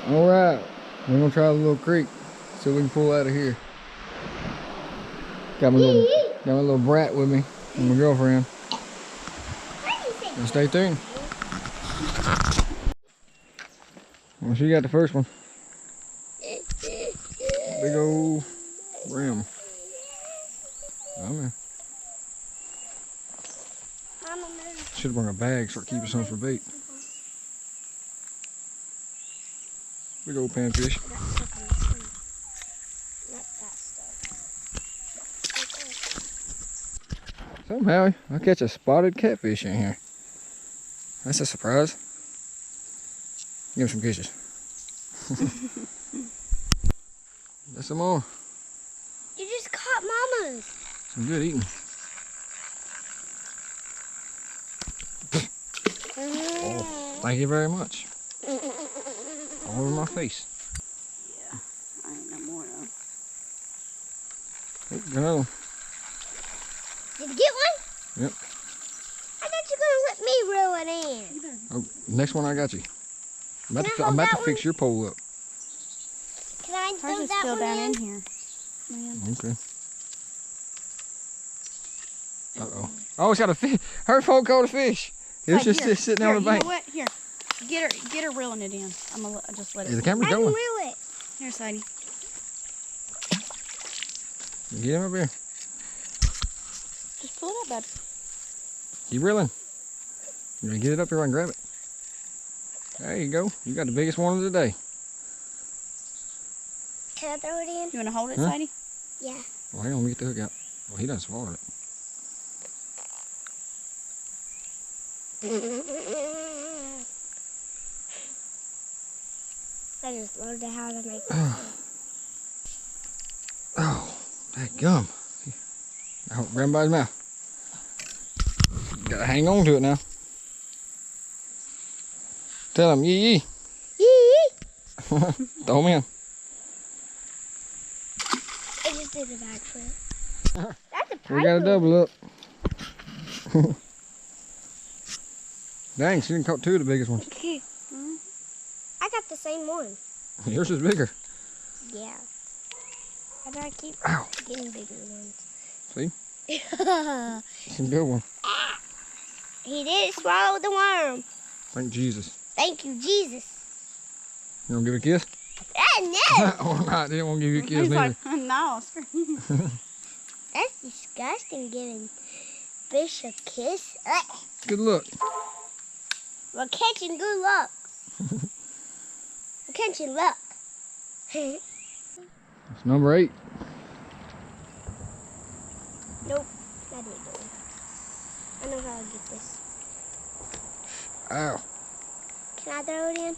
All right, we're gonna try the little creek. See if we can pull out of here. Got my little brat with me and my girlfriend. So stay tuned. Well, she got the first one. Big old bream. Oh man. Should bring a bag, start keeping some for bait. Big old panfish. Somehow I catch a spotted catfish in here. That's a surprise. Give him some kisses. There's some more. You just caught mama's. Some good eating. Oh, thank you very much. All over my face. Yeah, I ain't no more though. Oh, grinnel. Did you get one? Yep. I thought you were gonna let me reel it in. Oh, next one I got you. I'm about to fix your pole up. Can I throw Hers is that still one down in? in here. Man. Okay. Uh-oh. Oh, it's got a fish. Her pole caught a fish. It was just sitting on the bank. You know what? Here. Get her reeling it in. I'm gonna just let it. Yeah, the camera's going. I can reel it. Here, Sadie. Get him up here. Just pull it up, bud. Keep reeling. You gonna get it up here and grab it. There you go. You got the biggest one of the day. Can I throw it in? You wanna hold it, Huh? Sadie? Yeah. Well, hang on, let me get the hook out. Well, he done swallowed it. I just learned how to make Oh, that gum. Now, grab him by his mouth. Gotta hang on to it now. Tell him, yee yee. Yee! Throw him in. I just did a backflip. That's a pipe. We got a double up. Dang, she didn't caught two of the biggest ones. I got the same one. Yours is bigger. Yeah. How do I keep Ow. getting bigger ones? See? It's a good one. He did swallow the worm. Thank Jesus. Thank you, Jesus. You want to give it a kiss? No. Or not, they didn't want to give you a kiss He's neither. like, no. That's disgusting, giving fish a kiss. Ugh. Good luck. We're catching good luck. We're catching luck. It's number 8. Nope, that ain't doing. I know how to get this. Ow. Can I throw it in?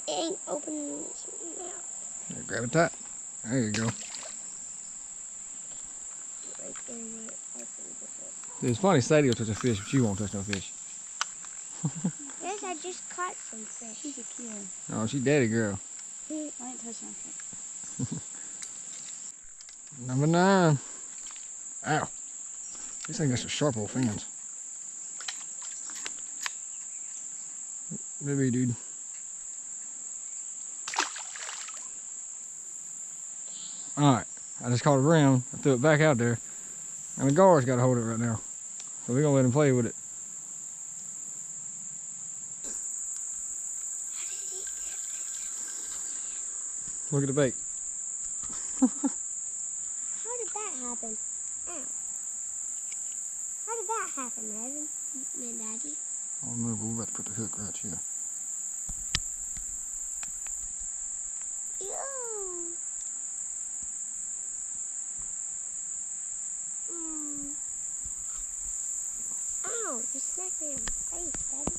It ain't opening its mouth. Here, grab it tight. There you go. Right there where it opens it. It's funny, Sadie will touch a fish, but you won't touch no fish. Yes, I just caught some fish. She's a kid. Oh, she daddy girl. I ain't touching her. Number 9. Ow. These things got some sharp old fins. Maybe, dude. Alright, I just caught a bream. I threw it back out there. And the guard's got to hold it right now. So we're going to let him play with it. Look at the bait. How did that happen? Ow. How did that happen, Evan? Daddy? I don't know, but we're about to put the hook right here. Ew. Ow, you smacked me in the face, Daddy.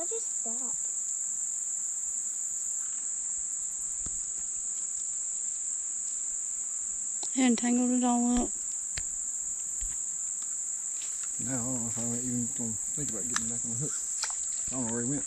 I just stopped. He untangled it all up. Now, I don't know if I'm even going to think about getting back on the hook. I don't know where he went.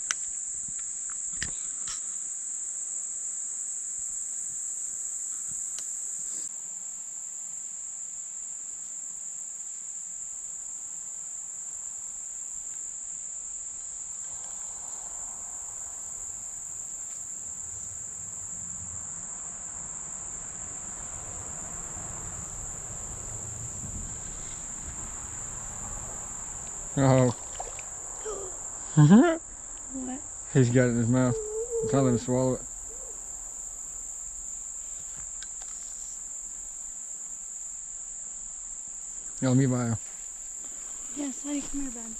Oh. What? He's got it in his mouth. I'm trying to let him swallow it. Yeah, let me buy him. Yeah, Sadie, come here, bud.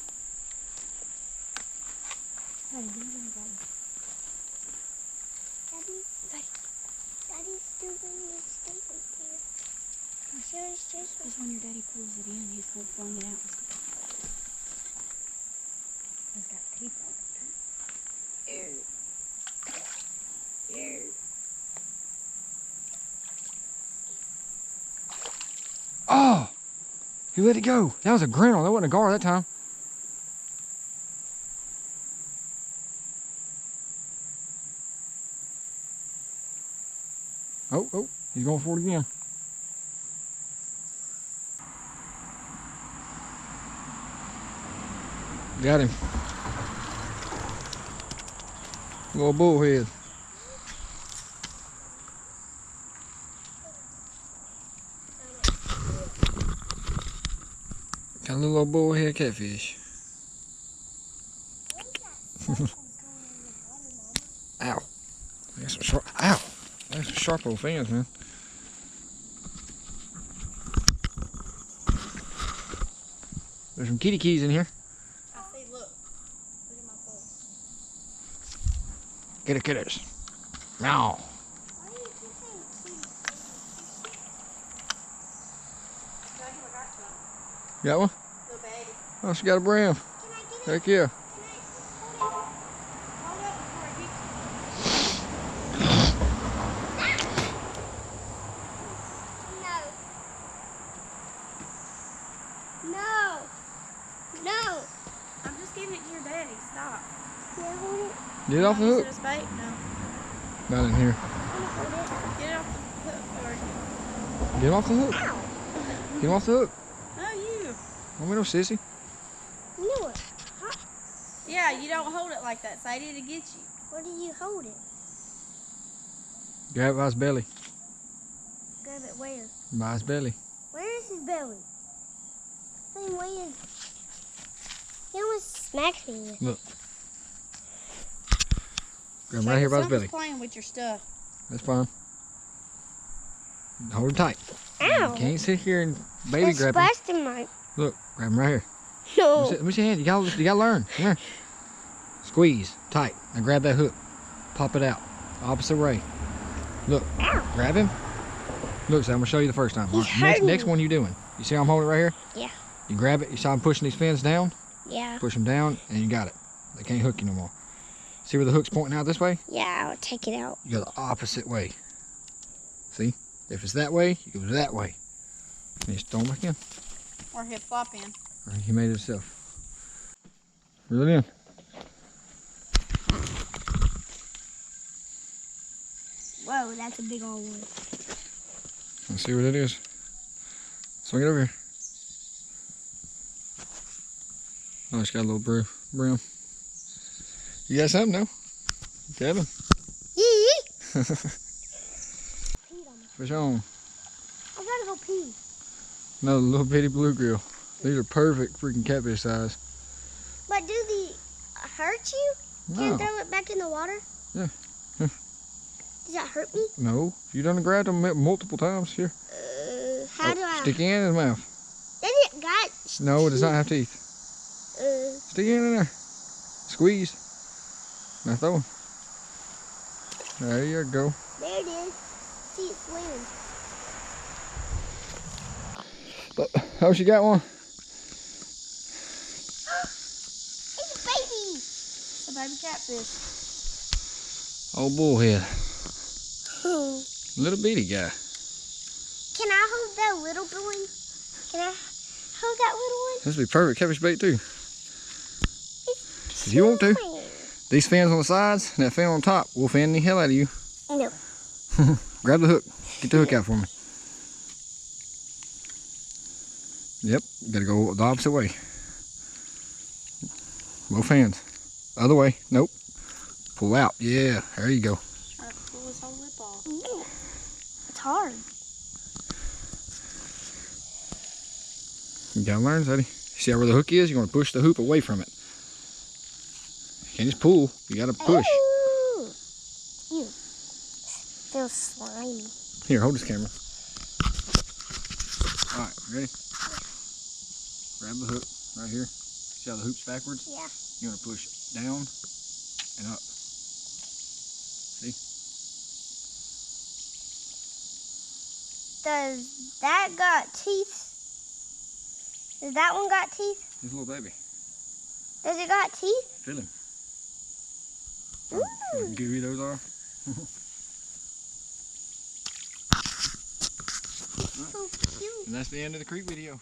Daddy, give me Daddy. Daddy's still going to stay right there. I'm sure it's just Just when your daddy pulls it in, he's pulling it out. He's got teeth on it. Oh! You let it go. That was a grinnel. That wasn't a gar that time. Oh, oh, he's going for it again. Got him. Little bullhead. Got a little bullhead catfish. Ow. That's some sharp. Ow. That's some sharp old fins, man. There's some kitty keys in here. I see, look. Look at my pole. Get it, kitters. Meow. Why do you keep saying kitty? Got one? Little baby. Oh, she got a brim. Can I get it? Heck yeah. Can I hold it? Hold up before it gets No. No. I'm just giving it to your daddy. Stop. Can I hold it? Get it off the Use hook. it as bait? No. Not in here. Can I hold it? Get it off the hook. Get him off the hook. Ow. Get him off the hook. No, you. Don't be no sissy. You know what? Yeah, you don't hold it like that, Sadie, to get you. Where do you hold it? Grab it by his belly. Grab it where? By his belly. Where is his belly? Same way as... He almost smacked me with it. Look. Grab him right here by his belly. Someone's playing with your stuff. That's fine. Hold him tight. Ow. You can't sit here and baby It grab him. splashed in my... Look, grab him right here. No. Let me see your hand. You gotta learn. Come here. Squeeze tight. Now grab that hook. Pop it out. Opposite way. Look. Ow. Grab him. Look, so I'm gonna show you the first time. He's Next hurting. one you doing. You see how I'm holding it right here? Yeah. You grab it. You saw I'm pushing these fins down. Yeah. Push them down, and you got it. They can't hook you no more. See where the hook's pointing out this way? Yeah, I'll take it out. You go the opposite way. See? If it's that way, you go that way. And you just throw them back in. Or he'll flop in. All right, he made it himself. Reel it in. Whoa, that's a big old one. Let's see what it is. Swing it over here. Oh, it's got a little brim. You got something, no? Kevin? Yee! Fish on. I gotta go pee. Another little bitty bluegill. These are perfect freaking catfish size. But do they hurt you? Can No. I throw it back in the water? Yeah. Does that hurt me? No. You done grabbed them multiple times here. How do I? Stick your hand in his mouth. Does it got? No, it does not have teeth. Stick your hand in there. Squeeze. Now throw him. There you go. There it is. See it swimming. Oh, she got one. It's a baby. It's a baby catfish. Old bullhead. Little bitty guy. Can I hold that little one? Can I hold that little one? This would be perfect catfish bait too. If you want to. These fins on the sides and that fin on top will fin the hell out of you. No. Grab the hook. Get the hook out for me. Yep, you gotta go the opposite way. Both hands. Other way. Nope. Pull out. Yeah, there you go. Try to pull his whole lip off. No. It's hard. You gotta learn, Sadie. See where the hook is? You're going to push the hoop away from it. You can't just pull. You got to push. Ooh. Ew. Feels slimy. Here, hold this camera. All right, ready? Grab the hook right here. See how the hoop's backwards? Yeah. You're going to push down and up. See? Does that got teeth? Does that one got teeth? He's a little baby. Does it got teeth? Feel him. Ooh. See how gooey those are? So cute. And that's the end of the creek video.